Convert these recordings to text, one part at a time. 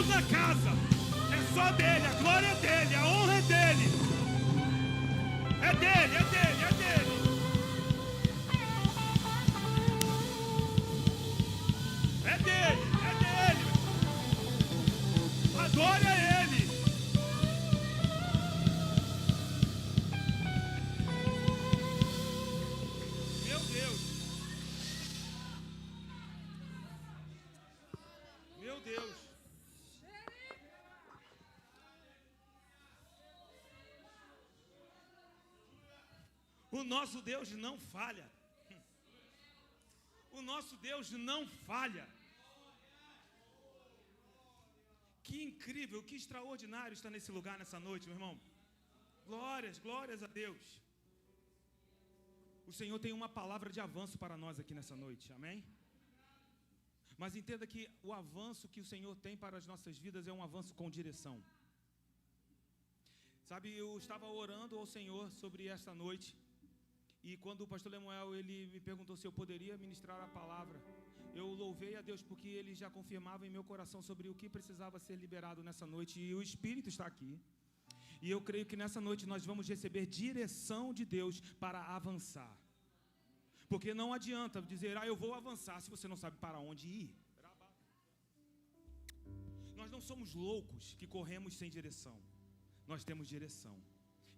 Deus na casa. É só dele, a glória é dele, a honra é dele. É dele, é dele, é dele. É dele, é dele. A glória é ele. Meu Deus. Meu Deus. O nosso Deus não falha. O nosso Deus não falha. Que incrível, que extraordinário está nesse lugar nessa noite, meu irmão. Glórias, glórias a Deus. O Senhor tem uma palavra de avanço para nós aqui nessa noite, amém? Mas entenda que o avanço que o Senhor tem para as nossas vidas é um avanço com direção. Sabe, eu estava orando ao Senhor sobre esta noite. E quando o pastor Lemuel, ele me perguntou se eu poderia ministrar a palavra, eu louvei a Deus porque ele já confirmava em meu coração sobre o que precisava ser liberado nessa noite. E o Espírito está aqui. E eu creio que nessa noite nós vamos receber direção de Deus para avançar. Porque não adianta dizer, eu vou avançar, se você não sabe para onde ir. Nós não somos loucos que corremos sem direção. Nós temos direção.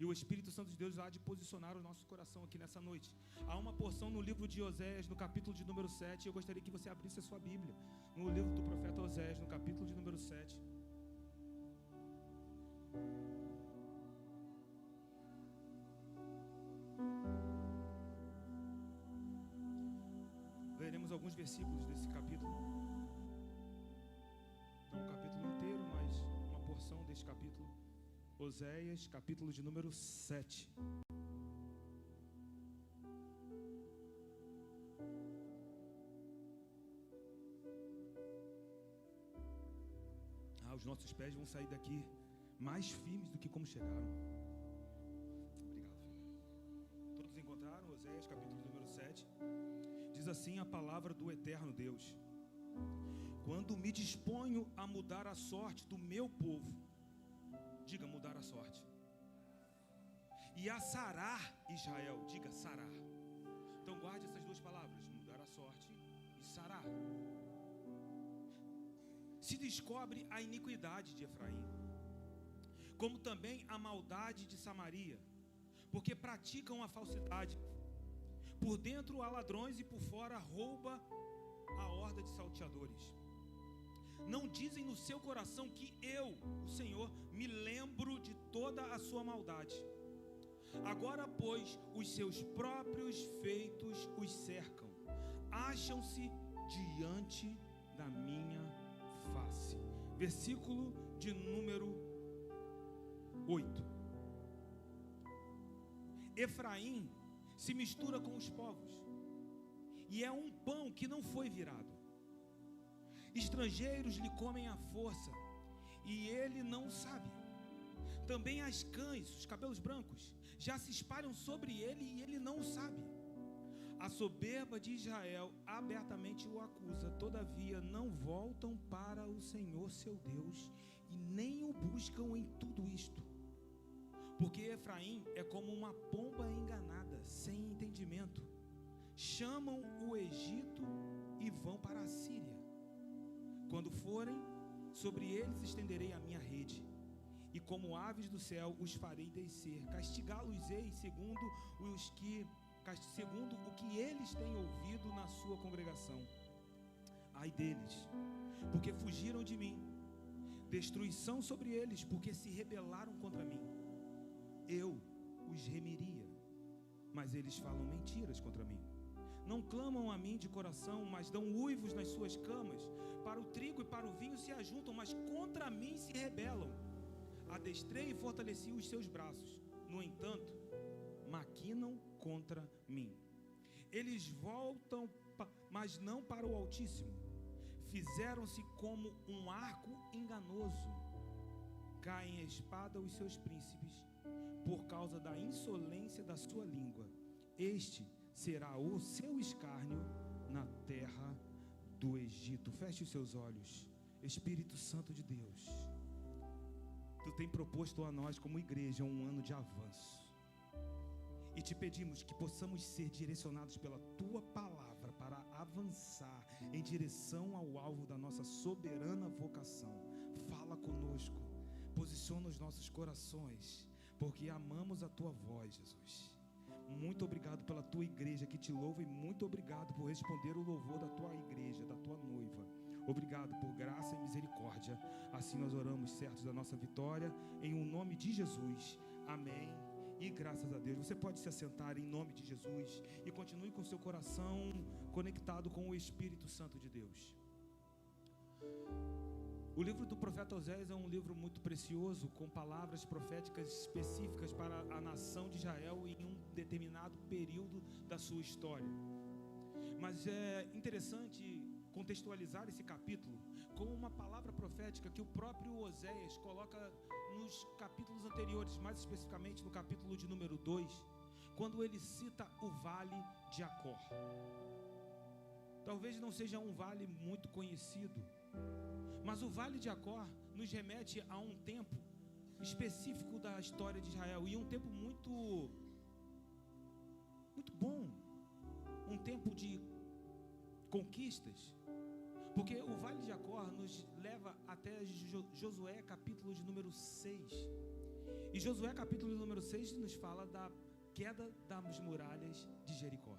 E o Espírito Santo de Deus há de posicionar o nosso coração aqui nessa noite. Há uma porção no livro de Oséias, no capítulo de número 7. Eu gostaria que você abrisse a sua Bíblia. No livro do profeta Oséias, no capítulo de número 7. Leremos alguns versículos desse capítulo. Não o capítulo inteiro, mas uma porção desse capítulo. Oséias, capítulo de número 7. Os nossos pés vão sair daqui mais firmes do que como chegaram. Obrigado, filho. Todos encontraram? Oséias, capítulo de número 7. Diz assim a palavra do eterno Deus: quando me disponho a mudar a sorte do meu povo, diga mudar a sorte, e a sarar Israel, diga sarar. Então guarde essas duas palavras, mudar a sorte e sarar. Se descobre a iniquidade de Efraim, como também a maldade de Samaria, porque praticam a falsidade. Por dentro há ladrões e por fora rouba a horda de salteadores. Não dizem no seu coração que eu, o Senhor, me lembro de toda a sua maldade. Agora, pois, os seus próprios feitos os cercam. Acham-se diante da minha face. Versículo de número 8. Efraim se mistura com os povos, e é um pão que não foi virado. Estrangeiros lhe comem à força, e ele não sabe. Também as cães, os cabelos brancos, já se espalham sobre ele, e ele não sabe. A soberba de Israel abertamente o acusa, todavia não voltam para o Senhor seu Deus, e nem o buscam em tudo isto. Porque Efraim é como uma pomba enganada, sem entendimento. Chamam o Egito e vão para a Síria. Quando forem, sobre eles estenderei a minha rede, e como aves do céu os farei descer. Castigá-los-ei segundo o que eles têm ouvido na sua congregação. Ai deles, porque fugiram de mim. Destruição sobre eles, porque se rebelaram contra mim. Eu os remiria, mas eles falam mentiras contra mim. Não clamam a mim de coração, mas dão uivos nas suas camas. Para o trigo e para o vinho se ajuntam, mas contra mim se rebelam. Adestrei e fortaleci os seus braços. No entanto, maquinam contra mim. Eles voltam, mas não para o Altíssimo. Fizeram-se como um arco enganoso. Caem a espada os seus príncipes, por causa da insolência da sua língua. Este será o seu escárnio na terra do Egito. Feche os seus olhos Espírito Santo de Deus, Tu tem proposto a nós como igreja um ano de avanço. E te pedimos que possamos ser direcionados pela Tua palavra para avançar em direção ao alvo da nossa soberana vocação. Fala conosco, posiciona os nossos corações, porque amamos a Tua voz, Jesus. Muito obrigado pela Tua igreja que te louva, e muito obrigado por responder o louvor da Tua igreja, da Tua noiva. Obrigado por graça e misericórdia. Assim nós oramos, certos da nossa vitória, em o nome de Jesus. Amém. E graças a Deus. Você pode se assentar em nome de Jesus e continue com seu coração conectado com o Espírito Santo de Deus. O livro do profeta Oséias é um livro muito precioso, com palavras proféticas específicas para a nação de Israel em um determinado período da sua história. Mas é interessante contextualizar esse capítulo com uma palavra profética que o próprio Oséias coloca nos capítulos anteriores, mais especificamente no capítulo de número 2, quando ele cita o Vale de Acor. Talvez não seja um vale muito conhecido, mas o Vale de Acor nos remete a um tempo específico da história de Israel, e um tempo muito bom, um tempo de conquistas, porque o Vale de Acor nos leva até Josué capítulo de número 6, e Josué capítulo de número 6 nos fala da queda das muralhas de Jericó.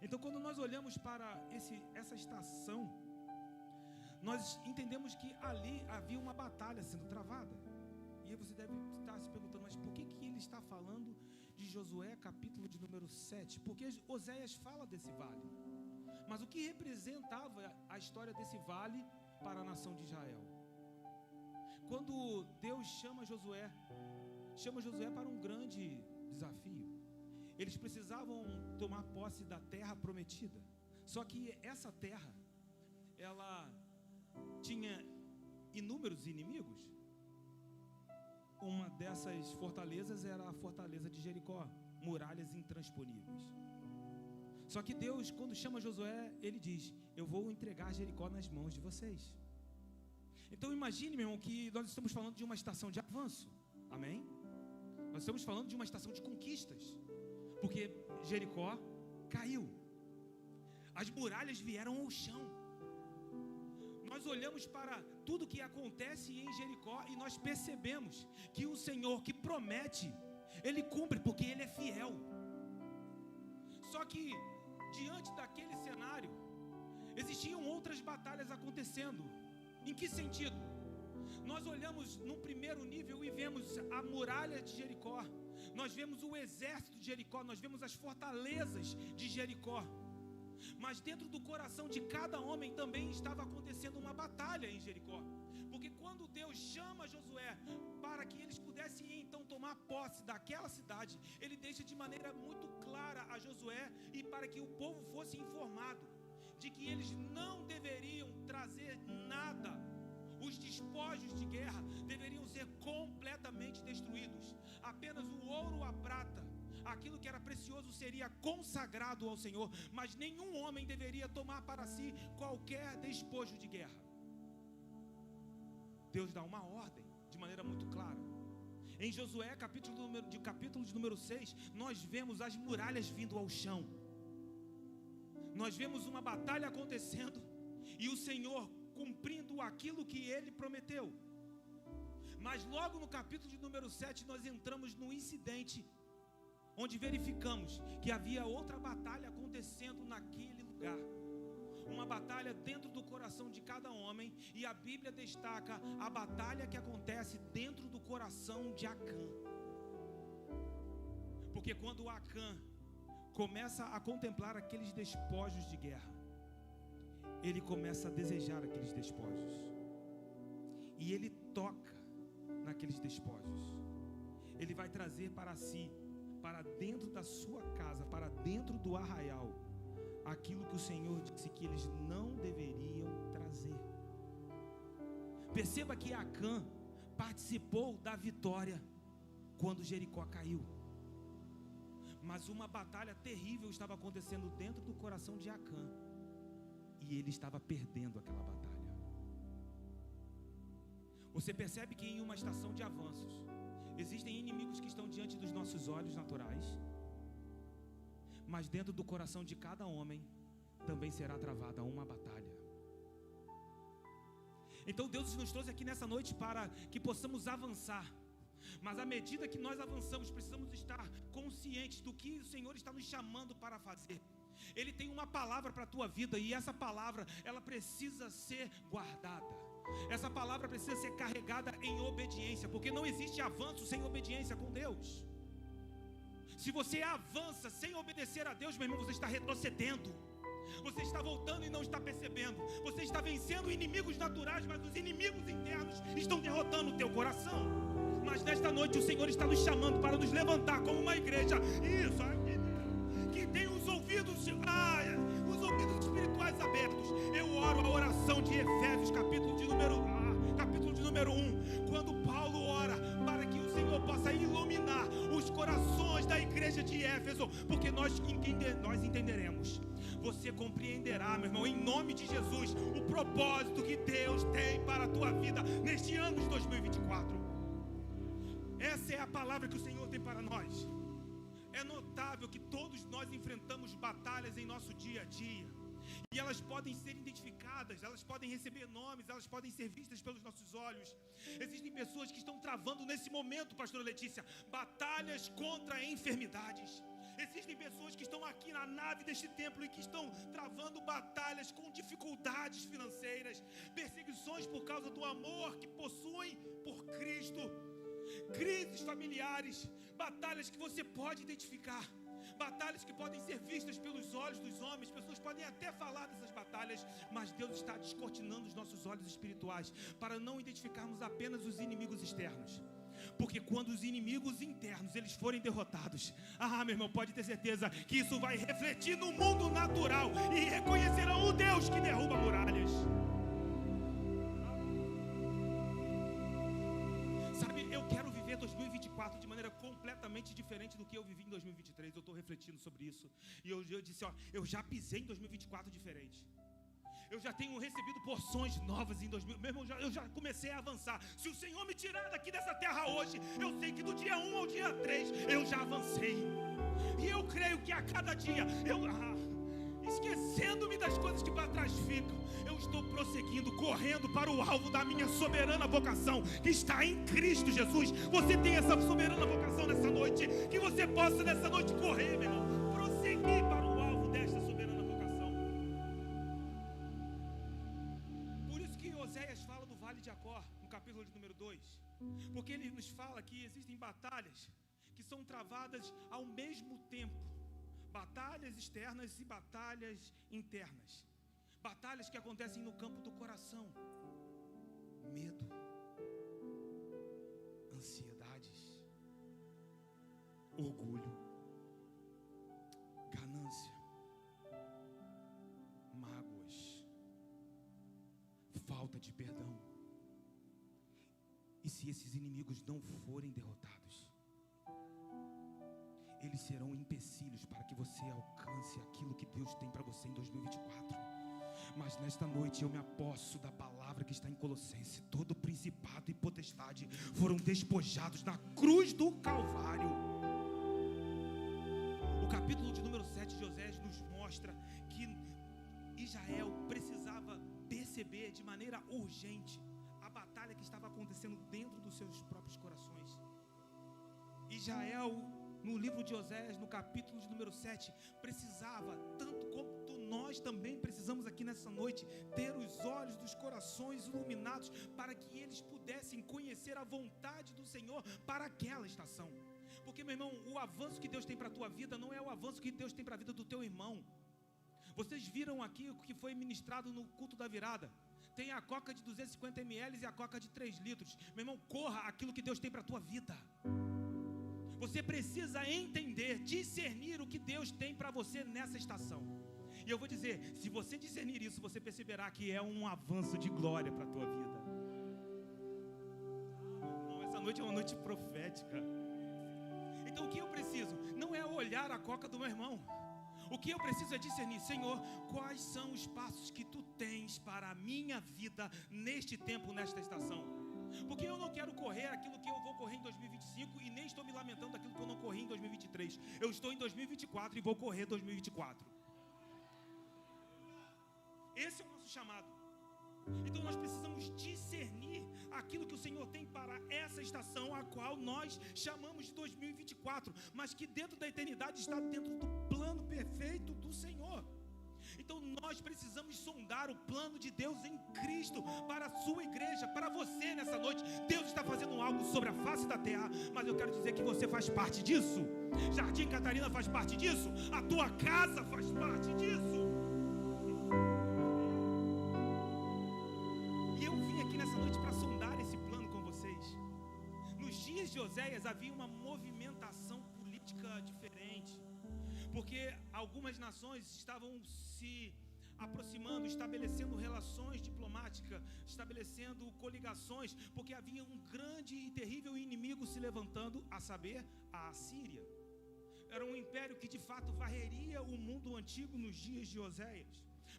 Então, quando nós olhamos para essa estação, nós entendemos que ali havia uma batalha sendo travada. E aí você deve estar se perguntando, mas por que ele está falando de Josué capítulo de número 7? Porque Oséias fala desse vale. Mas o que representava a história desse vale para a nação de Israel? Quando Deus chama Josué para um grande desafio. Eles precisavam tomar posse da terra prometida. Só que essa terra, ela tinha inúmeros inimigos. Uma dessas fortalezas era a fortaleza de Jericó, muralhas intransponíveis. Só que Deus, quando chama Josué, Ele diz: eu vou entregar Jericó nas mãos de vocês. Então imagine, meu irmão, que nós estamos falando de uma estação de avanço. Amém? Nós estamos falando de uma estação de conquistas, porque Jericó caiu, as muralhas vieram ao chão. Nós olhamos para tudo que acontece em Jericó e nós percebemos que o Senhor que promete, Ele cumpre, porque Ele é fiel. Só que diante daquele cenário existiam outras batalhas acontecendo. Em que sentido? Nós olhamos num primeiro nível e vemos a muralha de Jericó, nós vemos o exército de Jericó, nós vemos as fortalezas de Jericó. Mas dentro do coração de cada homem também estava acontecendo uma batalha em Jericó. Porque quando Deus chama Josué para que eles pudessem então tomar posse daquela cidade, Ele deixa de maneira muito clara a Josué e para que o povo fosse informado de que eles não deveriam trazer nada. Os despojos de guerra deveriam ser completamente destruídos. Apenas o ouro, a prata, aquilo que era precioso seria consagrado ao Senhor, mas nenhum homem deveria tomar para si qualquer despojo de guerra. Deus dá uma ordem de maneira muito clara. Em Josué, capítulo de número 6, nós vemos as muralhas vindo ao chão. Nós vemos uma batalha acontecendo e o Senhor cumprindo aquilo que Ele prometeu. Mas logo no capítulo de número 7, nós entramos no incidente onde verificamos que havia outra batalha acontecendo naquele lugar. Uma batalha dentro do coração de cada homem, e a Bíblia destaca a batalha que acontece dentro do coração de Acã. Porque quando Acã começa a contemplar aqueles despojos de guerra, ele começa a desejar aqueles despojos, e ele toca naqueles despojos. Ele vai trazer para si, para dentro da sua casa, para dentro do arraial, aquilo que o Senhor disse que eles não deveriam trazer. Perceba que Acã participou da vitória quando Jericó caiu, mas uma batalha terrível estava acontecendo dentro do coração de Acã, e ele estava perdendo aquela batalha. Você percebe que em uma estação de avanços existem inimigos que estão diante dos nossos olhos naturais, mas dentro do coração de cada homem também será travada uma batalha. Então Deus nos trouxe aqui nessa noite para que possamos avançar. Mas à medida que nós avançamos, precisamos estar conscientes do que o Senhor está nos chamando para fazer. Ele tem uma palavra para a tua vida, e essa palavra, ela precisa ser guardada. Essa palavra precisa ser carregada em obediência, porque não existe avanço sem obediência com Deus. Se você avança sem obedecer a Deus, meu irmão, você está retrocedendo. Você está voltando e não está percebendo. Você está vencendo inimigos naturais, mas os inimigos internos estão derrotando o teu coração. Mas nesta noite o Senhor está nos chamando para nos levantar como uma igreja. Isso, que tem os ouvidos espirituais abertos. Eu oro a oração de Efésios, capítulo de número 1, quando Paulo ora para que o Senhor possa iluminar os corações da igreja de Éfeso, porque nós entenderemos. Você compreenderá, meu irmão, em nome de Jesus, o propósito que Deus tem para a tua vida neste ano de 2024. Essa é a palavra que o Senhor tem para nós. É notável que todos nós enfrentamos batalhas em nosso dia a dia, e elas podem ser identificadas, elas podem receber nomes, elas podem ser vistas pelos nossos olhos. Existem pessoas que estão travando nesse momento, pastora Letícia, batalhas contra enfermidades. Existem pessoas que estão aqui na nave deste templo e que estão travando batalhas com dificuldades financeiras, perseguições por causa do amor que possuem por Cristo, crises familiares, batalhas que você pode identificar, batalhas que podem ser vistas pelos olhos dos homens. Pessoas podem até falar dessas batalhas, mas Deus está descortinando os nossos olhos espirituais para não identificarmos apenas os inimigos externos. Porque quando os inimigos internos eles forem derrotados, meu irmão, pode ter certeza que isso vai refletir no mundo natural, e reconhecerão o Deus que derruba muralhas. Sabe, eu quero viver 2024 de maneira completamente diferente do que eu vivi em 2023. Eu estou refletindo sobre isso, e eu disse, eu já pisei em 2024 diferente. Eu já tenho recebido porções novas em 2000. Meu irmão, eu já comecei a avançar. Se o Senhor me tirar daqui dessa terra hoje, eu sei que do dia 1 ao dia 3 eu já avancei. E eu creio que a cada dia esquecendo-me das coisas que para trás ficam, eu estou prosseguindo, correndo para o alvo da minha soberana vocação, que está em Cristo Jesus. Você tem essa soberana vocação nessa noite, que você possa nessa noite correr, meu irmão, prosseguir para o alvo desta soberana vocação. Por isso que Oséias fala do Vale de Acor, no capítulo de número 2, porque ele nos fala que existem batalhas que são travadas ao mesmo tempo. Batalhas externas e batalhas internas. Batalhas que acontecem no campo do coração. Medo, ansiedades, orgulho, ganância, mágoas, falta de perdão. E se esses inimigos não forem derrotados, eles serão empecilhos para que você alcance aquilo que Deus tem para você em 2024. Mas nesta noite eu me aposso da palavra que está em Colossenses. Todo principado e potestade foram despojados na cruz do Calvário. O capítulo de número 7 de Oséias nos mostra que Israel precisava perceber de maneira urgente a batalha que estava acontecendo dentro dos seus próprios corações. Israel, no livro de Oséias, no capítulo de número 7, precisava, tanto quanto nós também precisamos aqui nessa noite, ter os olhos dos corações iluminados para que eles pudessem conhecer a vontade do Senhor para aquela estação. Porque, meu irmão, o avanço que Deus tem para a tua vida não é o avanço que Deus tem para a vida do teu irmão. Vocês viram aqui o que foi ministrado no culto da virada. Tem a coca de 250 ml e a coca de 3 litros. Meu irmão, corra aquilo que Deus tem para a tua vida. Você precisa entender, discernir o que Deus tem para você nessa estação. E eu vou dizer, se você discernir isso, você perceberá que é um avanço de glória para a tua vida. Não, essa noite é uma noite profética. Então o que eu preciso? Não é olhar a coca do meu irmão. O que eu preciso é discernir, Senhor, quais são os passos que Tu tens para a minha vida neste tempo, nesta estação. Porque eu não quero correr aquilo que eu vou correr em 2025 e nem estou me lamentando daquilo que eu não corri em 2023. Eu estou em 2024 e vou correr 2024. Esse é o nosso chamado. Então nós precisamos discernir aquilo que o Senhor tem para essa estação, a qual nós chamamos de 2024, mas que dentro da eternidade está dentro do plano perfeito do Senhor. Então nós precisamos sondar o plano de Deus em Cristo para a sua igreja, para você nessa noite. Deus está fazendo algo sobre a face da terra, mas eu quero dizer que você faz parte disso. Jardim Catarina faz parte disso, a tua casa faz parte disso. E eu vim aqui nessa noite para sondar esse plano com vocês. Nos dias de Oséias havia uma movimentação política diferente, porque algumas nações estavam se aproximando, estabelecendo relações diplomáticas, estabelecendo coligações, porque havia um grande e terrível inimigo se levantando, a saber, a Assíria. Era um império que de fato varreria o mundo antigo nos dias de Oséias.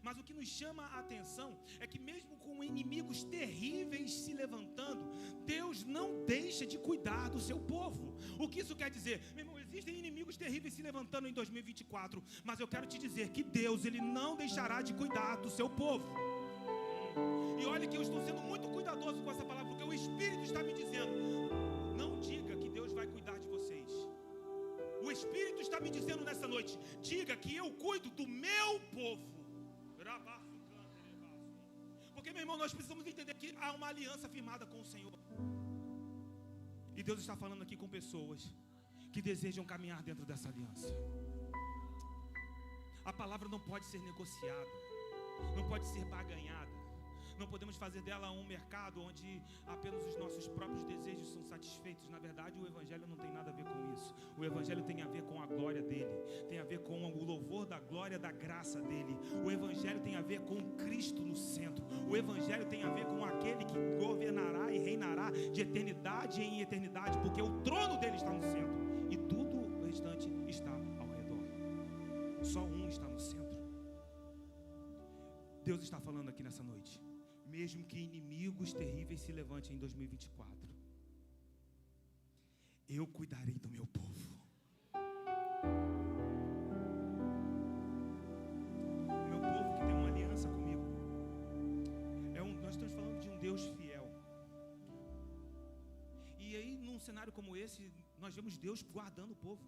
Mas o que nos chama a atenção é que mesmo com inimigos terríveis se levantando, Deus não deixa de cuidar do seu povo. O que isso quer dizer? Meu irmão, existem inimigos terríveis se levantando em 2024, mas eu quero te dizer que Deus, Ele não deixará de cuidar do seu povo. E olha que eu estou sendo muito cuidadoso com essa palavra, porque o Espírito está me dizendo: não diga que Deus vai cuidar de vocês. O Espírito está me dizendo nessa noite: diga que eu cuido do meu povo. Porque, meu irmão, nós precisamos entender que há uma aliança firmada com o Senhor. E Deus está falando aqui com pessoas que desejam caminhar dentro dessa aliança. A palavra não pode ser negociada, não pode ser barganhada. Não podemos fazer dela um mercado onde apenas os nossos próprios desejos são satisfeitos. Na verdade, o Evangelho não tem nada a ver com isso. O Evangelho tem a ver com a glória dele, tem a ver com o louvor da glória, da graça dele. O Evangelho tem a ver com Cristo no centro. O Evangelho tem a ver com aquele que governará e reinará de eternidade em eternidade, porque o trono dele está no centro e tudo o restante está ao redor. Só um está no centro. Deus está falando aqui nessa noite: mesmo que inimigos terríveis se levantem em 2024, eu cuidarei do meu povo. O meu povo que tem uma aliança comigo. Nós estamos falando de um Deus fiel. E aí, num cenário como esse, nós vemos Deus guardando o povo,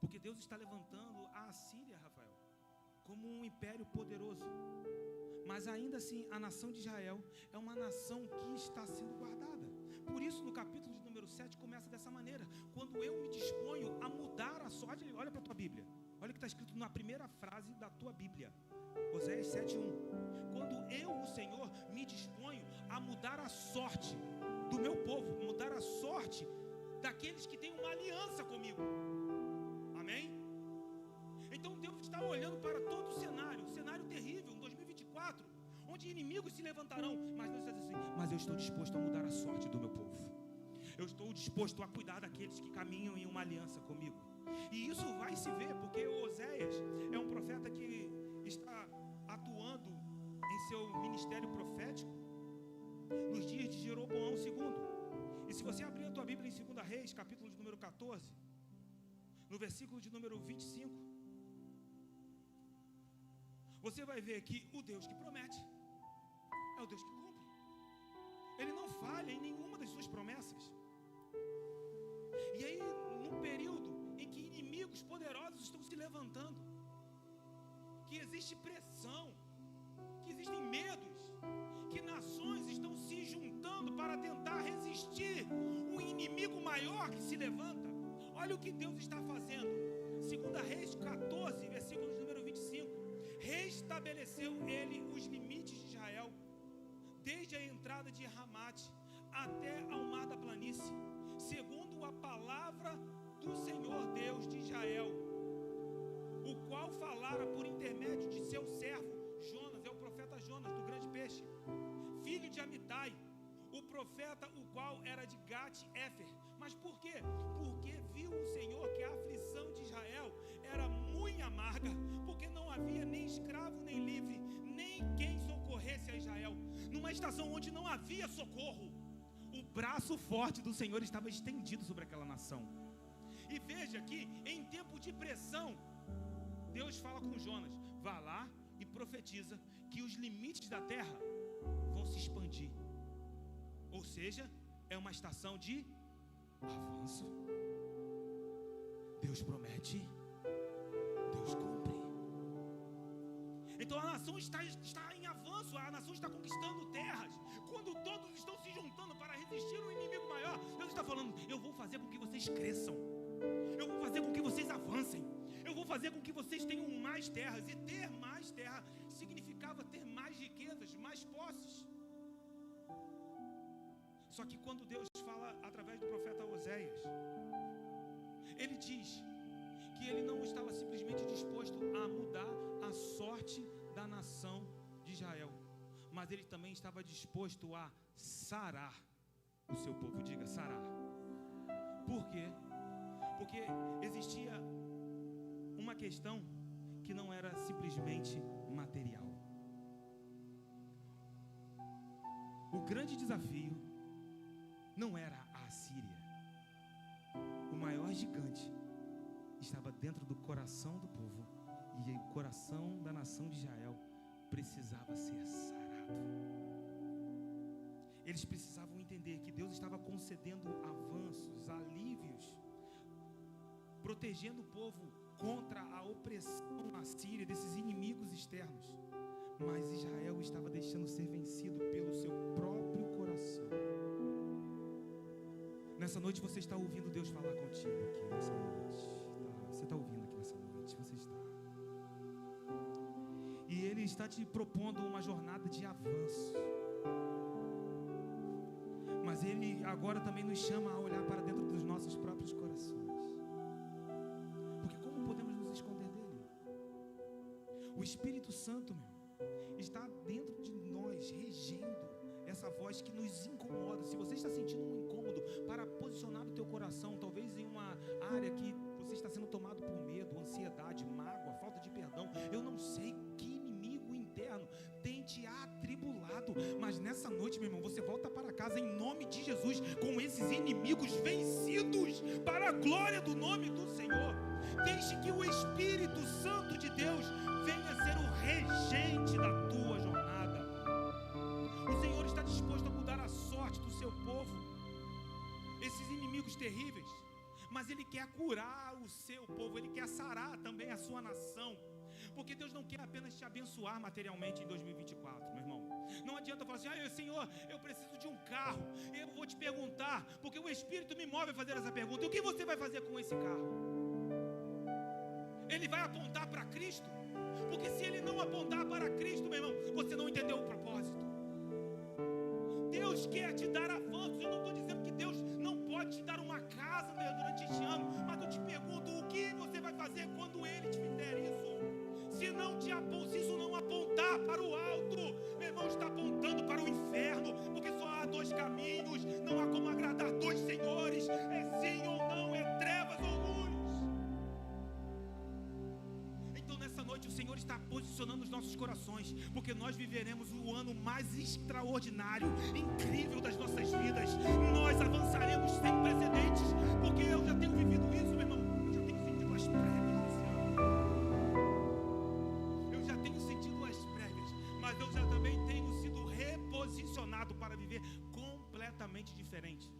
porque Deus está levantando a Assíria, Rafael, como um império poderoso. Mas ainda assim, a nação de Israel é uma nação que está sendo guardada. Por isso, no capítulo de número 7, começa dessa maneira: quando eu me disponho a mudar a sorte. Olha para a tua Bíblia, olha o que está escrito na primeira frase da tua Bíblia, Oséias 7:1. Quando eu, o Senhor, me disponho a mudar a sorte do meu povo, mudar a sorte daqueles que têm uma aliança comigo. Amém? Então Deus está olhando para todo o cenário terrível, em 2024, onde inimigos se levantarão, mas Deus está dizendo assim: mas eu estou disposto a mudar a sorte do meu povo. Eu estou disposto a cuidar daqueles que caminham em uma aliança comigo. E isso vai se ver, porque Oséias é um profeta que está atuando em seu ministério profético nos dias de Jeroboão II. E se você abrir a tua Bíblia em 2 Reis, capítulo de número 14, no versículo de número 25, você vai ver que o Deus que promete é o Deus que cumpre. Ele não falha em nenhuma das suas promessas. E aí, num período em que inimigos poderosos estão se levantando, que existe pressão, que existem medos, que nações estão se juntando para tentar resistir um inimigo maior que se levanta, olha o que Deus está fazendo. 2 Reis 14, versículo de número 25. Restabeleceu ele os limites de Israel, desde a entrada de Ramate até ao mar da planície, segundo a palavra do Senhor Deus de Israel, o qual falara por intermédio de seu servo Jonas, é o profeta Jonas do grande peixe, filho de Amitai, o profeta, o qual era de Gat-Éfer. Mas por quê? Porque viu o Senhor que a aflição de Israel era muito amarga, porque não havia nem escravo nem livre, nem quem socorresse a Israel. Numa estação onde não havia socorro, o braço forte do Senhor estava estendido sobre aquela nação. E veja que em tempo de pressão, Deus fala com Jonas: vá lá e profetiza que os limites da terra vão se expandir. Ou seja, é uma estação de avanço. Deus promete, Deus cumpre. Então a nação está em avanço, a nação está conquistando terras. Quando todos estão se juntando para resistir a um inimigo maior, Deus está falando: eu vou fazer com que vocês cresçam, eu vou fazer com que vocês avancem, eu vou fazer com que vocês tenham mais terras. E ter mais terra significava ter mais riquezas, mais posses. Só que quando Deus fala através do profeta Oséias, ele diz que ele não estava simplesmente disposto a mudar a sorte da nação de Israel, mas ele também estava disposto a sarar o seu povo. Diga, sarar. Por quê? Porque existia uma questão que não era simplesmente material. O grande desafio não era a Assíria. O maior gigante estava dentro do coração do povo, e o coração da nação de Israel precisava ser sarado. Eles precisavam entender que Deus estava concedendo avanços, alívios, protegendo o povo contra a opressão assíria, desses inimigos externos. Mas Israel estava deixando ser vencido pelo seu próprio coração. Nessa noite você está ouvindo Deus falar contigo aqui nessa noite. Você está ouvindo aqui nessa noite, você está. E Ele está te propondo uma jornada de avanço. Mas Ele agora também nos chama a olhar para dentro dos nossos próprios corações. Porque como podemos nos esconder dEle? O Espírito Santo, está dentro de nós, regendo essa voz que nos incomoda. Se você está sentindo um incômodo para posicionar o teu coração, talvez em uma área que você está sendo tomado por medo, ansiedade, mágoa, falta de perdão, eu não sei que inimigo interno tem te atribulado, mas nessa noite, meu irmão, você volta para casa em nome de Jesus, com esses inimigos vencidos, para a glória do nome do Senhor. Deixe que o Espírito Santo de Deus venha ser o regente da tua jornada. O Senhor está disposto a mudar a sorte do seu povo, esses inimigos terríveis, mas Ele quer curar o seu povo, Ele quer sarar também a sua nação, porque Deus não quer apenas te abençoar materialmente em 2024, meu irmão. Não adianta falar assim: Senhor, eu preciso de um carro. Eu vou te perguntar, porque o Espírito me move a fazer essa pergunta: o que você vai fazer com esse carro? Ele vai apontar para Cristo? Porque se ele não apontar para Cristo, meu irmão, você não entendeu o propósito. Deus quer te dar avanços. Eu não estou dizendo que Deus não pode te dar uma casa durante este ano, mas eu te pergunto: o que você vai fazer quando Ele te fizer isso? Se isso não apontar para o alto, meu irmão, está apontando para o inferno, porque só há dois caminhos, não há como agradar dois senhores, é sim ou não, é trevas ou luz. Então nessa noite o Senhor está posicionando os nossos corações, porque nós viveremos o ano mais extraordinário, incrível das nossas vidas. Nós avançaremos sem precedentes, porque eu já tenho vivido isso, meu irmão. Eu já tenho sentido as prévias desse ano. Eu já tenho sentido as prévias, mas eu já também tenho sido reposicionado para viver completamente diferente.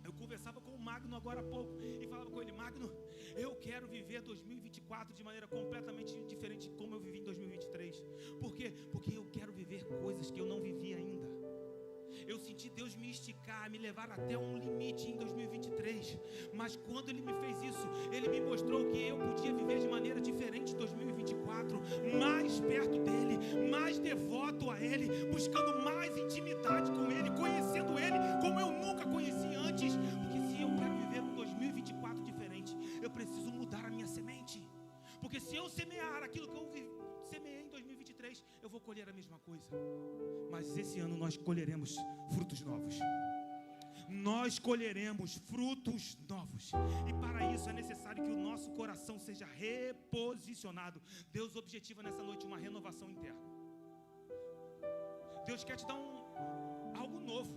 Eu conversava com o Magno agora há pouco e falava com ele: Magno, eu quero viver 2024 de maneira completamente diferente de como eu vivi em 2023. Por quê? Porque eu quero viver coisas que eu não vivi ainda. Eu senti Deus me esticar, me levar até um limite em 2023. Mas quando Ele me fez isso, Ele me mostrou que eu podia viver de maneira diferente em 2024. Mais perto dEle, mais devoto a Ele, buscando mais intimidade com Ele, conhecendo Ele como eu nunca conheci antes. Porque se eu quero viver um 2024 diferente, eu preciso mudar a minha semente. Porque se eu semear aquilo que eu semeei em 2023, eu vou colher a mesma coisa. Mas esse ano nós colheremos frutos novos. Nós colheremos frutos novos. E para isso é necessário que o nosso coração seja reposicionado. Deus objetiva nessa noite uma renovação interna. Deus quer te dar algo novo.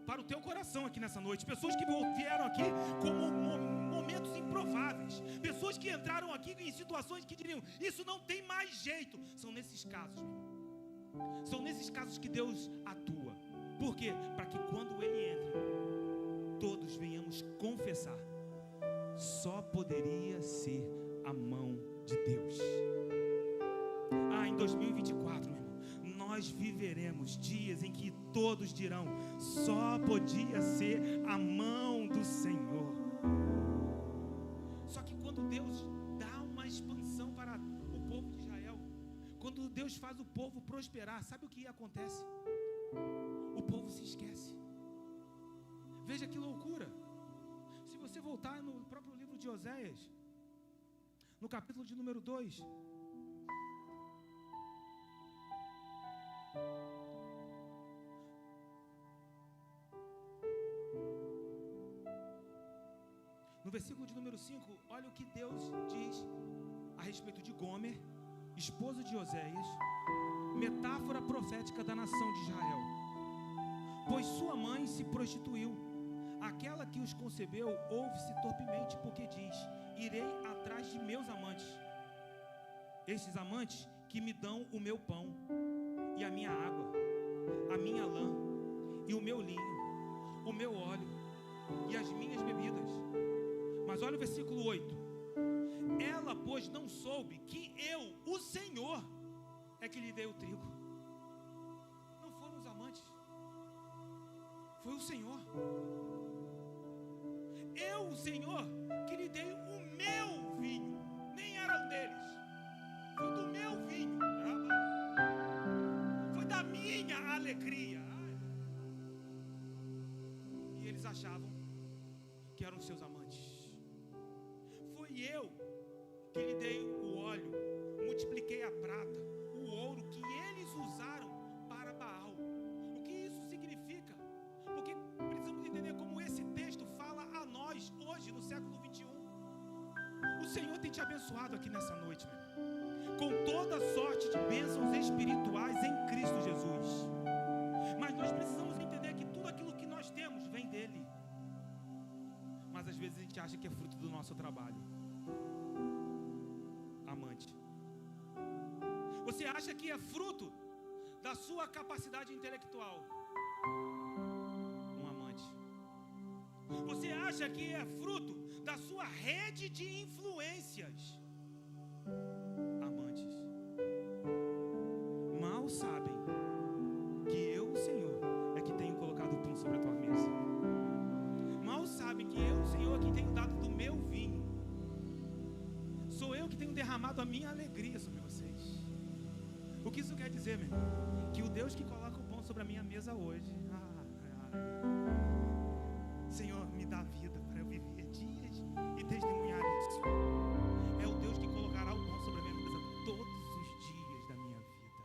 para o teu coração aqui nessa noite. Pessoas que vieram aqui como momentos improváveis. Pessoas que entraram aqui em situações que diriam: isso não tem mais jeito. São nesses casos, meu irmão. São nesses casos que Deus atua. Por quê? Para que quando Ele entre, todos venhamos confessar: só poderia ser a mão de Deus. Em 2024, meu irmão, nós viveremos dias em que todos dirão: só podia ser a mão do Senhor. Só que quando Deus dá uma expansão para o povo de Israel, quando Deus faz o povo prosperar, sabe o que acontece? O povo se esquece. Veja que loucura. Se você voltar no próprio livro de Oséias, no capítulo de número 2, no versículo de número 5, olha o que Deus diz a respeito de Gomer, esposa de Oséias, metáfora profética da nação de Israel. Pois sua mãe se prostituiu, aquela que os concebeu ouve-se torpemente, porque diz: irei atrás de meus amantes, estes amantes que me dão o meu pão e a minha água, a minha lã e o meu linho, o meu óleo e as minhas bebidas. Mas olha o versículo 8: ela, pois, não soube que eu, o Senhor, é que lhe dei o trigo. Não foram os amantes, foi o Senhor. Eu, o Senhor, que lhe dei o meu vinho. Nem era o deles, foi do meu vinho, foi da minha alegria. E eles achavam que eram seus amantes. Foi eu que lhe dei o óleo, multipliquei a prata, o ouro que eles usaram para Baal. O que isso significa? Porque precisamos entender como esse texto fala a nós hoje, no século 21. O Senhor tem te abençoado aqui nessa noite, meu irmão, com toda sorte de bênçãos espirituais em Cristo Jesus. Mas nós precisamos entender que tudo aquilo que nós temos vem dele. Mas às vezes a gente acha que é fruto do nosso trabalho. Amante. Você acha que é fruto da sua capacidade intelectual? Um amante. Você acha que é fruto da sua rede de influências? Amantes. Mal sabem que eu, o Senhor, é que tenho colocado o pão sobre a tua mesa. Mal sabem que eu, o Senhor, é que tenho dado do meu vinho. Sou eu que tenho derramado a minha alegria sobre vocês. O que isso quer dizer, meu irmão? Que o Deus que coloca o pão sobre a minha mesa hoje, Senhor, me dá vida para eu viver dias e testemunhar isso. É o Deus que colocará o pão sobre a minha mesa todos os dias da minha vida.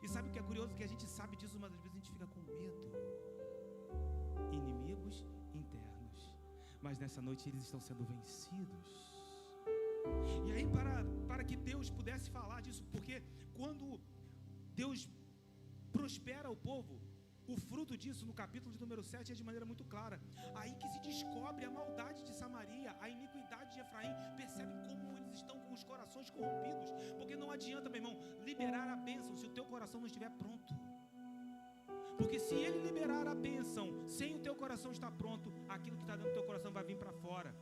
E sabe o que é curioso? Que a gente sabe disso, mas às vezes a gente fica com medo. Inimigos internos. Mas nessa noite eles estão sendo vencidos. E aí para que Deus pudesse falar disso, porque quando Deus prospera o povo, o fruto disso no capítulo de número 7 é de maneira muito clara. Aí que se descobre a maldade de Samaria, a iniquidade de Efraim. Percebe como eles estão com os corações corrompidos. Porque não adianta, meu irmão, liberar a bênção se o teu coração não estiver pronto. Porque se ele liberar a bênção sem o teu coração estar pronto, aquilo que está dentro do teu coração vai vir para fora.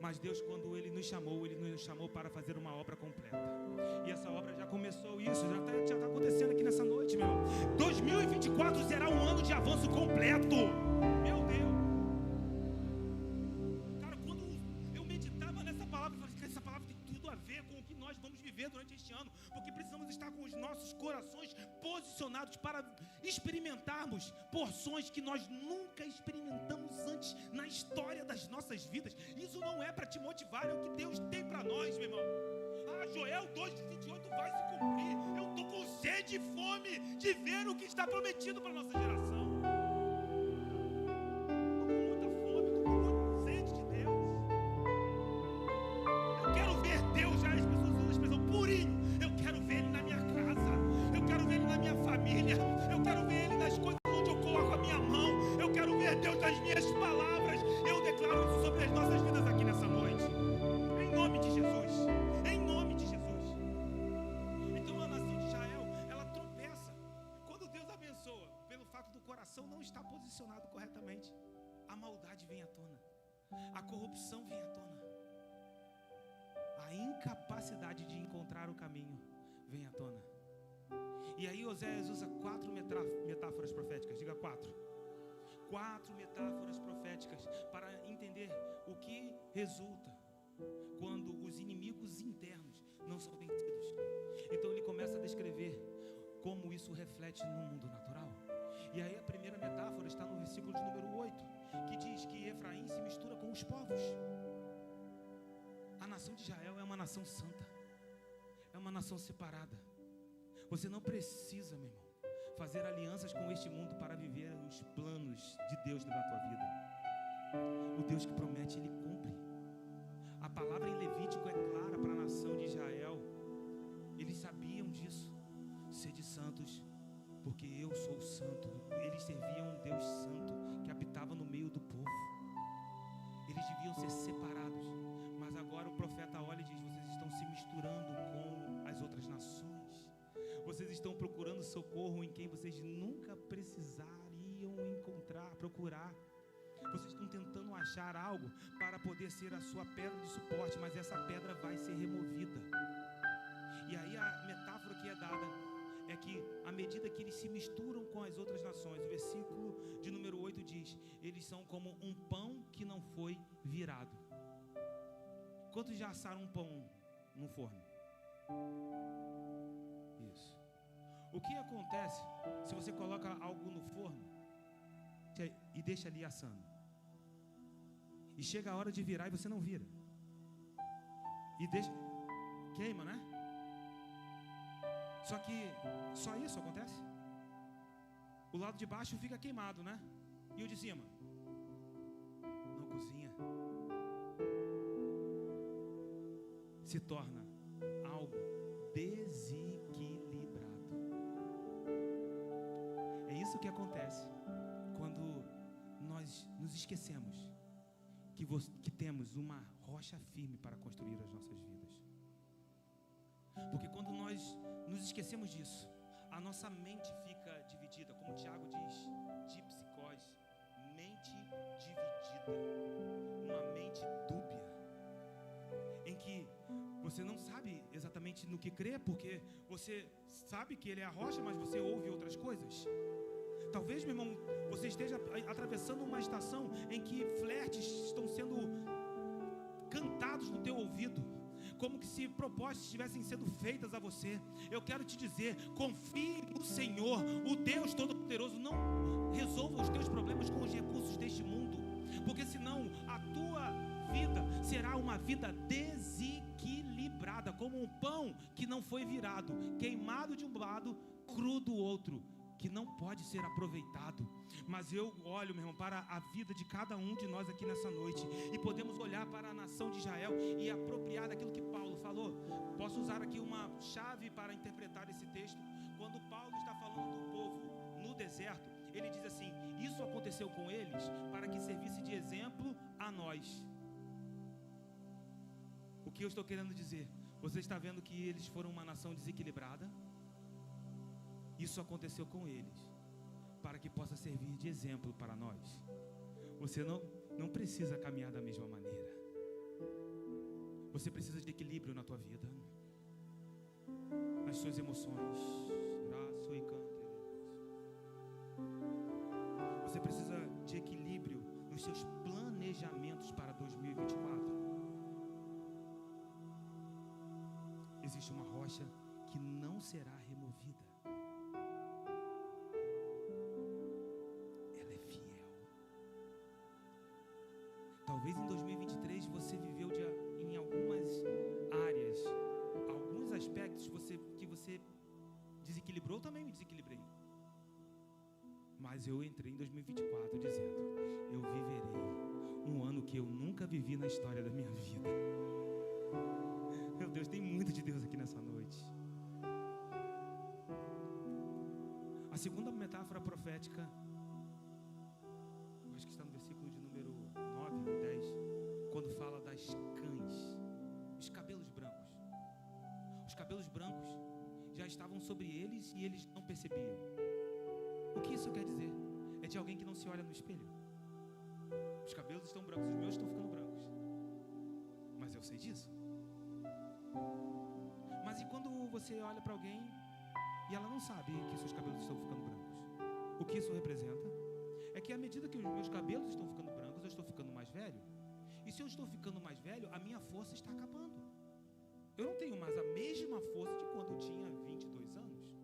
Mas Deus, quando Ele nos chamou para fazer uma obra completa. E essa obra já começou, isso já está acontecendo aqui nessa noite, meu irmão. 2024 será um ano de avanço completo. Meu Deus. Cara, quando eu meditava nessa palavra, eu falei que essa palavra tem tudo a ver com o que nós vamos viver durante este ano. Porque precisamos estar com os nossos corações posicionados para experimentarmos porções que nós nunca experimentamos antes na história das nossas vidas. Isso não é para te motivar, é o que Deus tem para nós, meu irmão. Joel 2:28 vai se cumprir. Eu estou com sede e fome de ver o que está prometido para a nossa geração. Estou com muita fome, estou com muita sede de Deus. Eu quero ver Deus, já as pessoas usam a expressão purinho. Eu quero ver Ele na minha casa, eu quero ver Ele na minha família, eu quero ver Ele nas coisas onde eu coloco maldade vem à tona, a corrupção vem à tona, a incapacidade de encontrar o caminho vem à tona. E aí Oséias usa 4 metáforas proféticas, diga 4 metáforas proféticas para entender o que resulta quando os inimigos internos não são vencidos. Então ele começa a descrever como isso reflete no mundo natural. E aí a primeira metáfora está no versículo de número 8, que diz que Efraim se mistura com os povos. A nação de Israel é uma nação santa, é uma nação separada. Você não precisa, meu irmão, fazer alianças com este mundo para viver os planos de Deus na tua vida. O Deus que promete, Ele cumpre. A palavra em Levítico é clara para a nação de Israel. Eles sabiam disso. Sede santos, porque eu sou santo. Eles serviam um Deus santo que habitava no meio do povo. Eles deviam ser separados. Mas agora o profeta olha e diz: vocês estão se misturando com as outras nações. Vocês estão procurando socorro em quem vocês nunca precisariam procurar. Vocês estão tentando achar algo para poder ser a sua pedra de suporte, mas essa pedra vai ser removida. E aí a metáfora que é dada é que à medida que eles se misturam com as outras nações, o versículo de número 8 diz: eles são como um pão que não foi virado. Quantos já assaram um pão no forno? Isso. O que acontece se você coloca algo no forno e deixa ali assando? E chega a hora de virar e você não vira. E deixa... queima, né? Só que só isso acontece? O lado de baixo fica queimado, né? E o de cima? Não cozinha. Se torna algo desequilibrado. É isso que acontece quando nós nos esquecemos que temos uma rocha firme para construir as nossas vidas. Porque quando nós nos esquecemos disso, a nossa mente fica dividida, como Tiago diz, dipsicose, mente dividida, uma mente dúbia, em que você não sabe exatamente no que crer, porque você sabe que ele é a rocha, mas você ouve outras coisas. Talvez, meu irmão, você esteja atravessando uma estação em que flertes estão sendo cantados no teu ouvido, como que se propostas estivessem sendo feitas a você. Eu quero te dizer: confie no Senhor, o Deus Todo-Poderoso. Não resolva os teus problemas com os recursos deste mundo, porque senão a tua vida será uma vida desequilibrada, como um pão que não foi virado, queimado de um lado, cru do outro, que não pode ser aproveitado. Mas eu olho, meu irmão, para a vida de cada um de nós aqui nessa noite, e podemos olhar para a nação de Israel e apropriar daquilo que Paulo falou. Posso usar aqui uma chave para interpretar esse texto. Quando Paulo está falando do povo no deserto, ele diz assim: isso aconteceu com eles para que servisse de exemplo a nós. O que eu estou querendo dizer? Você está vendo que eles foram uma nação desequilibrada? Isso aconteceu com eles para que possa servir de exemplo para nós. Você não precisa caminhar da mesma maneira. Você precisa de equilíbrio na tua vida, nas suas emoções. Você precisa de equilíbrio nos seus planejamentos para 2024. Existe uma rocha que não será removida. Talvez em 2023 você viveu em algumas áreas, alguns aspectos que você desequilibrou. Eu também me desequilibrei. Mas eu entrei em 2024 dizendo: eu viverei um ano que eu nunca vivi na história da minha vida. Meu Deus, tem muito de Deus aqui nessa noite. A segunda metáfora profética, acho que está no versículo de número 9 ou 10, quando fala das cães, os cabelos brancos. Os cabelos brancos já estavam sobre eles e eles não percebiam. O que isso quer dizer? É de alguém que não se olha no espelho. Os cabelos estão brancos, os meus estão ficando brancos. Mas eu sei disso. Mas e quando você olha para alguém e ela não sabe que seus cabelos estão ficando brancos? O que isso representa? É que à medida que os meus cabelos estão ficando brancos, eu estou ficando mais velho. E se eu estou ficando mais velho, a minha força está acabando. Eu não tenho mais a mesma força de quando eu tinha 22 anos.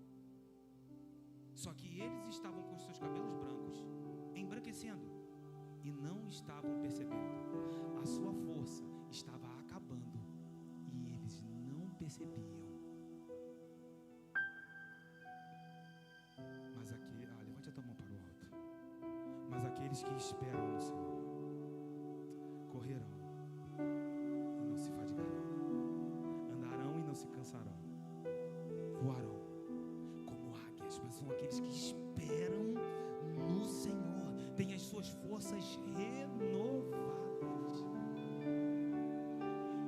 Só que eles estavam com os seus cabelos brancos, embranquecendo, e não estavam percebendo. A sua força estava acabando e eles não percebiam. Mas levante a tua mão para o alto. Mas aqueles que esperam no Senhor correrão e não se fadigarão, andarão e não se cansarão, voarão como águias. Mas são aqueles que esperam no Senhor, têm as suas forças renovadas.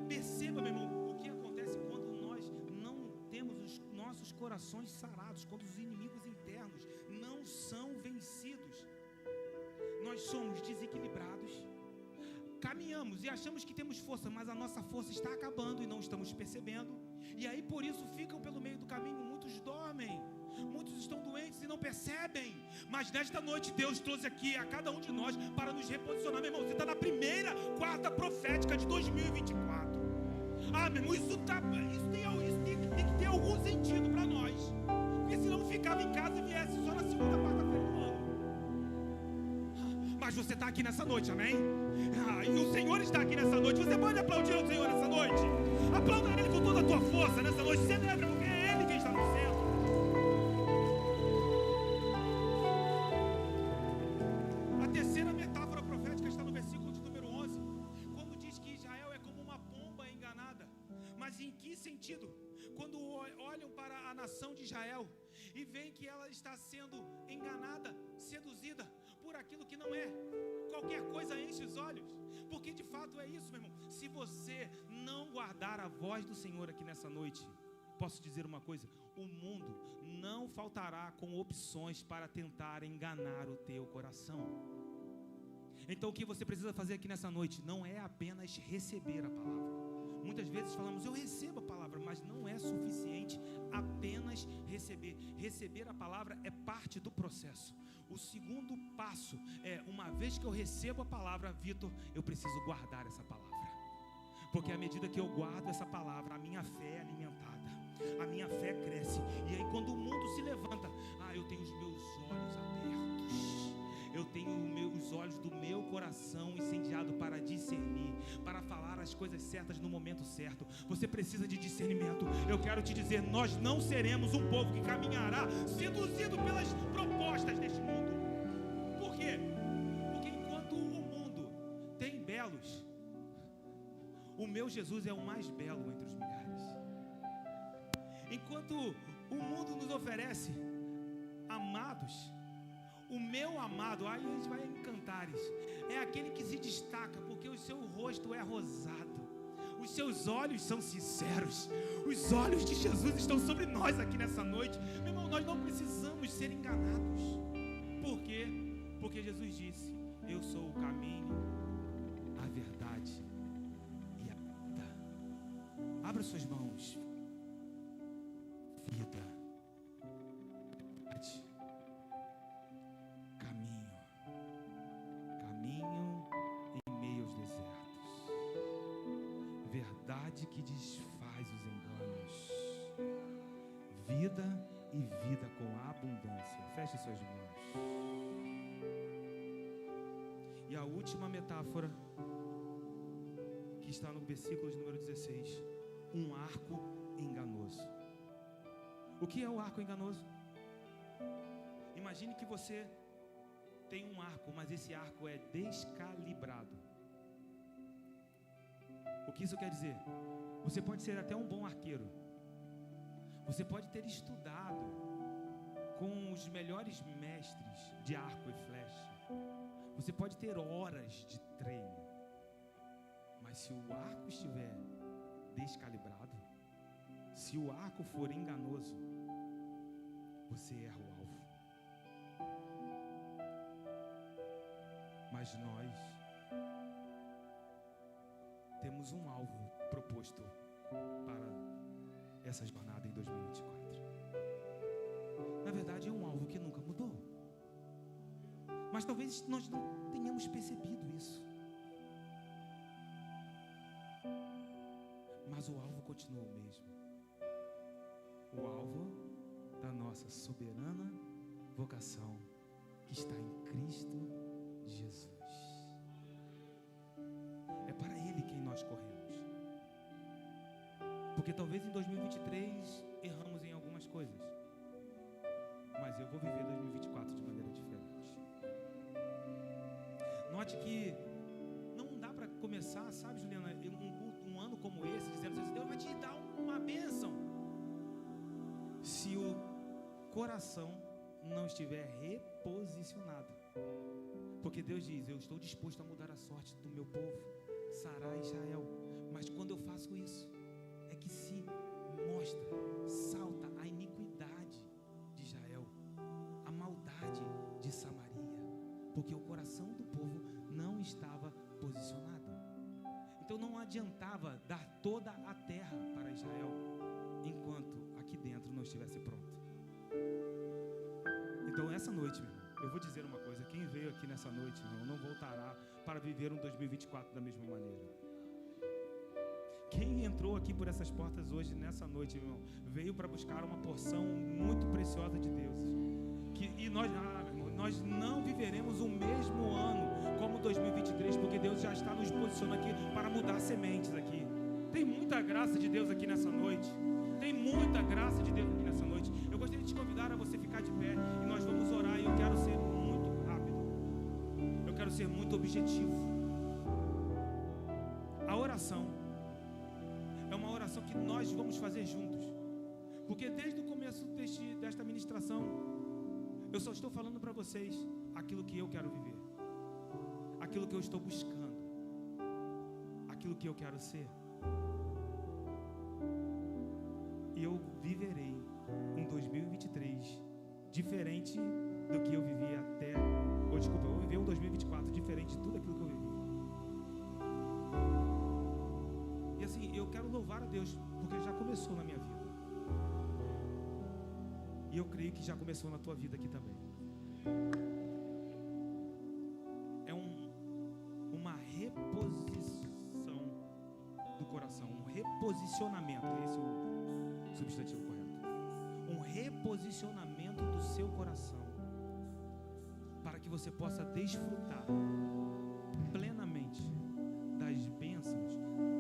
Perceba, meu irmão, o que acontece quando nós não temos os nossos corações sarados, quando os inimigos internos não são vencidos. Nós somos desequilibrados, caminhamos e achamos que temos força, mas a nossa força está acabando e não estamos percebendo. E aí por isso ficam pelo meio do caminho, muitos dormem, muitos estão doentes e não percebem. Mas nesta noite Deus trouxe aqui a cada um de nós para nos reposicionar. Meu irmão, você está na primeira quarta profética de 2024. Meu irmão, isso tem que ter algum sentido para nós, porque senão ficava em casa e viesse só na segunda quarta-feira do ano. Mas você está aqui nessa noite, amém? E o Senhor está aqui nessa noite. Você pode aplaudir ao Senhor nessa noite? Aplauda Ele com toda a tua força nessa noite. Celebra, porque é Ele quem está no centro. A terceira metáfora profética está no versículo de número 11, quando diz que Israel é como uma pomba enganada. Mas em que sentido? Quando olham para a nação de Israel e veem que ela está sendo enganada, seduzida por aquilo que não é. Qualquer coisa enche os olhos, porque de fato é isso, meu irmão. Se você não guardar a voz do Senhor aqui nessa noite, posso dizer uma coisa: o mundo não faltará com opções para tentar enganar o teu coração. Então o que você precisa fazer aqui nessa noite não é apenas receber a palavra. Muitas vezes falamos, eu recebo a palavra, mas não é suficiente apenas receber. Receber a palavra é parte do processo. O segundo passo é, uma vez que eu recebo a palavra, Vitor, eu preciso guardar essa palavra. Porque à medida que eu guardo essa palavra, a minha fé é alimentada, a minha fé cresce. E aí quando o mundo se levanta, eu tenho os meus olhos abertos, eu tenho os olhos do meu coração incendiado para discernir, para falar as coisas certas no momento certo. Você precisa de discernimento. Eu quero te dizer, nós não seremos um povo que caminhará seduzido pelas propostas deste mundo. Por quê? Porque enquanto o mundo tem belos, o meu Jesus é o mais belo entre os milhares. Enquanto o mundo nos oferece amados, o meu amado, aí a gente vai em Cantares, é aquele que se destaca porque o seu rosto é rosado, os seus olhos são sinceros. Os olhos de Jesus estão sobre nós aqui nessa noite. Meu irmão, nós não precisamos ser enganados. Por quê? Porque Jesus disse, eu sou o caminho, a verdade e a vida. Abra suas mãos. Vida, verdade, caminho em meio aos desertos, verdade que desfaz os enganos, vida e vida com abundância. Feche suas mãos. E a última metáfora que está no versículo de número 16, um arco enganoso. O que é o arco enganoso? Imagine que você tem um arco, mas esse arco é descalibrado. O que isso quer dizer? Você pode ser até um bom arqueiro, você pode ter estudado com os melhores mestres de arco e flecha, você pode ter horas de treino, mas se o arco estiver descalibrado, se o arco for enganoso, você erra o alvo. Mas nós temos um alvo proposto para essa jornada em 2024. Na verdade, é um alvo que nunca mudou. Mas talvez nós não tenhamos percebido isso. Mas o alvo continua o mesmo. O alvo da nossa soberana vocação que está em Cristo Jesus. É para Ele quem nós corremos. Porque talvez em 2023 erramos em algumas coisas, mas eu vou viver 2024 de maneira diferente. Note que não dá para começar, sabe, Juliana, um ano como esse, dizendo assim, Deus vai te dar uma bênção, se o coração não estiver reposicionado. Porque Deus diz, eu estou disposto a mudar a sorte do meu povo, Sará e Israel. Mas quando eu faço isso, é que se mostra, salta a iniquidade de Israel, a maldade de Samaria, porque o coração do povo não estava posicionado. Então não adiantava dar toda a terra para Israel, enquanto aqui dentro não estivesse pronto. Então essa noite, meu irmão, eu vou dizer uma coisa, quem veio aqui nessa noite, meu irmão, não voltará para viver um 2024 da mesma maneira. Quem entrou aqui por essas portas hoje, nessa noite, meu irmão, veio para buscar uma porção muito preciosa de Deus. E nós não viveremos o mesmo ano como 2023, porque Deus já está nos posicionando aqui para mudar sementes aqui. Tem muita graça de Deus aqui nessa noite. Tem muita graça de Deus aqui nessa noite. Eu gostaria de te convidar a você ficar de pé e nós vamos orar. E eu quero ser muito rápido. Eu quero ser muito objetivo. A oração é uma oração que nós vamos fazer juntos. Porque desde o começo desta ministração, eu só estou falando para vocês aquilo que eu quero viver, aquilo que eu estou buscando, aquilo que eu quero ser. E eu viverei um 2023 diferente do que eu vivi eu vou viver um 2024 diferente de tudo aquilo que eu vivi. E assim, eu quero louvar a Deus, porque já começou na minha vida. E eu creio que já começou na tua vida aqui também. É uma reposição do coração, um reposicionamento, esse é o substantivo correto. Um reposicionamento do seu coração, para que você possa desfrutar plenamente das bênçãos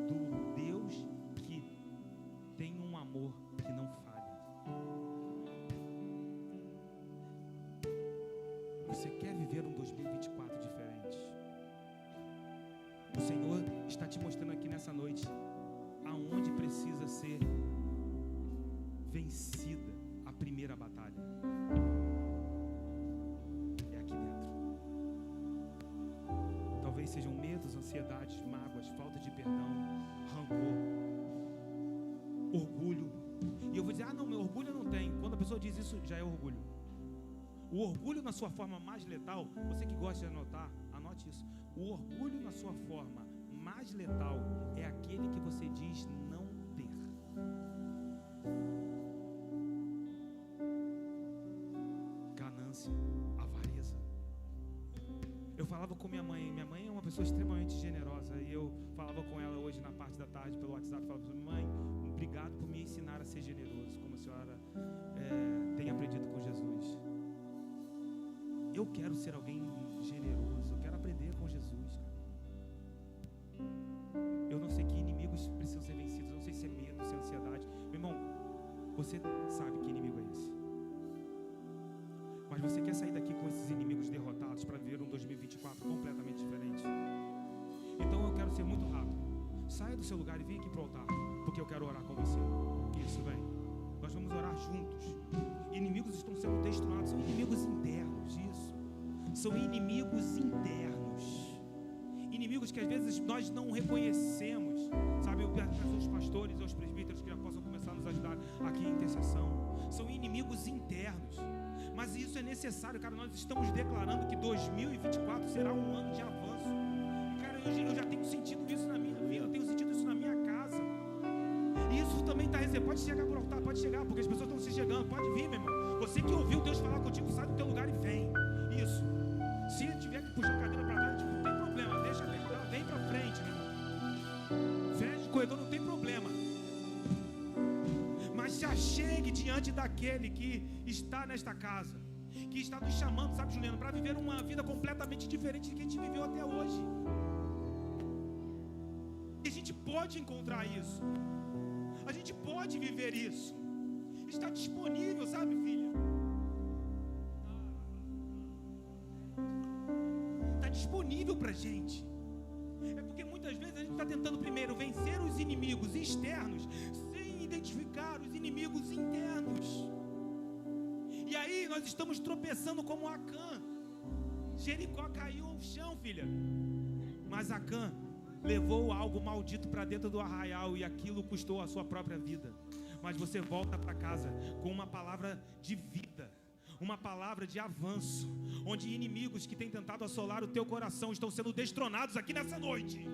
do Deus que tem um amor que não falha. Você quer viver um 2024 diferente? O Senhor está te mostrando aqui nessa noite aonde precisa ser vencida a primeira batalha. É aqui dentro. Talvez sejam medos, ansiedades, mágoas, falta de perdão, rancor, orgulho. E eu vou dizer, não, meu orgulho não tem. Quando a pessoa diz isso, já é orgulho. O orgulho na sua forma mais letal, você que gosta de anotar, anote isso. O orgulho na sua forma mais letal é aquele que você diz não ter. Ganância, avareza. Eu falava com minha mãe é uma pessoa extremamente generosa, e eu falava com ela hoje na parte da tarde pelo WhatsApp, falava para mãe, obrigado por me ensinar a ser generoso, como a senhora tem aprendido com Jesus. Eu quero ser alguém generoso, eu quero aprender com Jesus, cara. Eu não sei que inimigos precisam ser vencidos, eu não sei se é medo, se é ansiedade. Meu irmão, você sabe que inimigo é esse. Mas você quer sair daqui com esses inimigos derrotados para viver um 2024 completamente diferente? Então eu quero ser muito rápido. Saia do seu lugar e vem aqui para o altar, porque eu quero orar com você. Isso, vem. Nós vamos orar juntos. Inimigos estão sendo destruídos, são inimigos internos, isso. São inimigos internos. Inimigos que às vezes nós não reconhecemos. Sabe, eu peço aos pastores e aos presbíteros que já possam começar a nos ajudar aqui em intercessão. São inimigos internos. Mas isso é necessário, cara. Nós estamos declarando que 2024 será um ano de avanço. E, cara, cara, eu já tenho sentido isso na minha vida, eu tenho sentido isso na minha casa. E isso também está recebendo. Pode chegar por altar, pode chegar, porque as pessoas estão se chegando. Pode vir, meu irmão. Você que ouviu Deus falar contigo, sai do teu lugar e vem. Isso. Se tiver que puxar a cadeira para trás, não tem problema. Deixa apertar, vem para frente, meu irmão. Fecha o corredor, não tem problema. Mas se achegue diante daquele que está nesta casa, que está nos chamando, sabe, Juliano, para viver uma vida completamente diferente do que a gente viveu até hoje. E a gente pode encontrar isso. A gente pode viver isso. Está disponível, sabe, filha? Está disponível para a gente. É porque muitas vezes a gente está tentando primeiro vencer os inimigos externos sem identificar os inimigos internos. E aí nós estamos tropeçando como Acã. Jericó caiu ao chão, filha. Mas Acã levou algo maldito para dentro do arraial e aquilo custou a sua própria vida. Mas você volta para casa com uma palavra de vida, uma palavra de avanço, onde inimigos que têm tentado assolar o teu coração estão sendo destronados aqui nessa noite.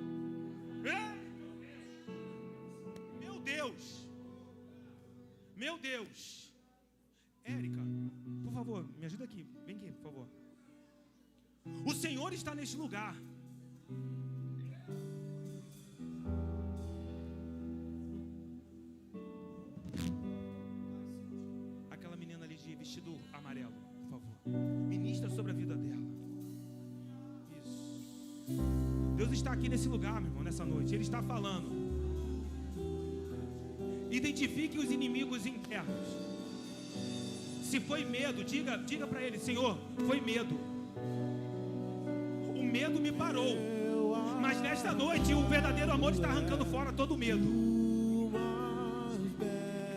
Meu Deus, meu Deus. Érica, por favor, me ajuda aqui, vem aqui, por favor. O Senhor está neste lugar. Aquela menina ali de vestido amarelo, por favor. Ministra sobre a vida dela. Isso. Deus está aqui nesse lugar, meu irmão, nessa noite. Ele está falando. Identifique os inimigos internos. Se foi medo, diga para ele: Senhor, foi medo. O medo me parou. Mas nesta noite o verdadeiro amor está arrancando fora todo o medo.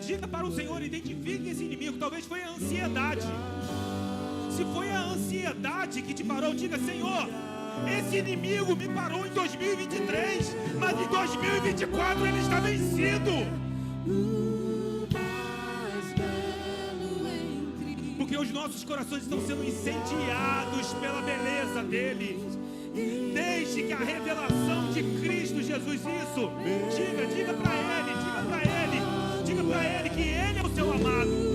Diga para o Senhor, identifique esse inimigo. Talvez foi a ansiedade. Se foi a ansiedade que te parou, diga: Senhor, esse inimigo me parou em 2023, mas em 2024 ele está vencido. Porque os nossos corações estão sendo incendiados pela beleza dele. Deixe que a revelação de Cristo Jesus, isso, diga para ele que ele é o seu amado.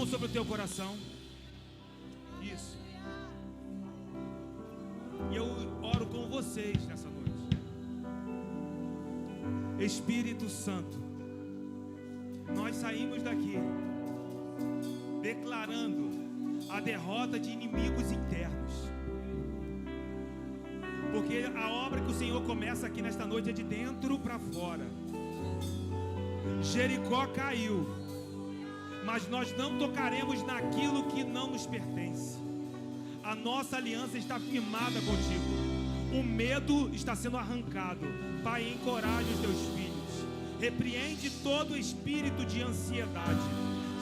Sobre o teu coração. Isso. E eu oro com vocês nessa noite. Espírito Santo, nós saímos daqui declarando a derrota de inimigos internos. Porque a obra que o Senhor começa aqui nesta noite é de dentro para fora. Jericó caiu, mas nós não tocaremos naquilo que não nos pertence. A nossa aliança está firmada contigo. O medo está sendo arrancado. Pai, encoraje os teus filhos. Repreende todo espírito de ansiedade.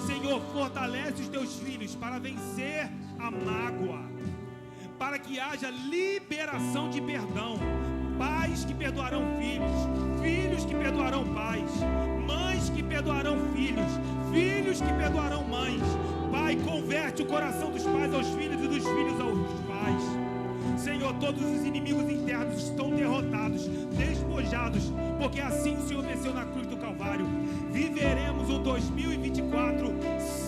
Senhor, fortalece os teus filhos para vencer a mágoa. para que haja liberação de perdão. Pais que perdoarão filhos, filhos que perdoarão pais, mães que perdoarão filhos, filhos que perdoarão mães. Pai, converte o coração dos pais aos filhos e dos filhos aos pais. Senhor, todos os inimigos internos estão derrotados, despojados, porque assim o Senhor venceu na cruz do Calvário. Viveremos um 2024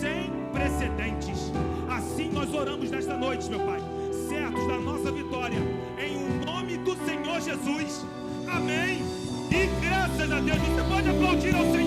sem precedentes. Assim nós oramos nesta noite, meu Pai, certos da nossa vitória, em o nome do Senhor Jesus. Amém. E graças a Deus, você pode aplaudir ao Senhor.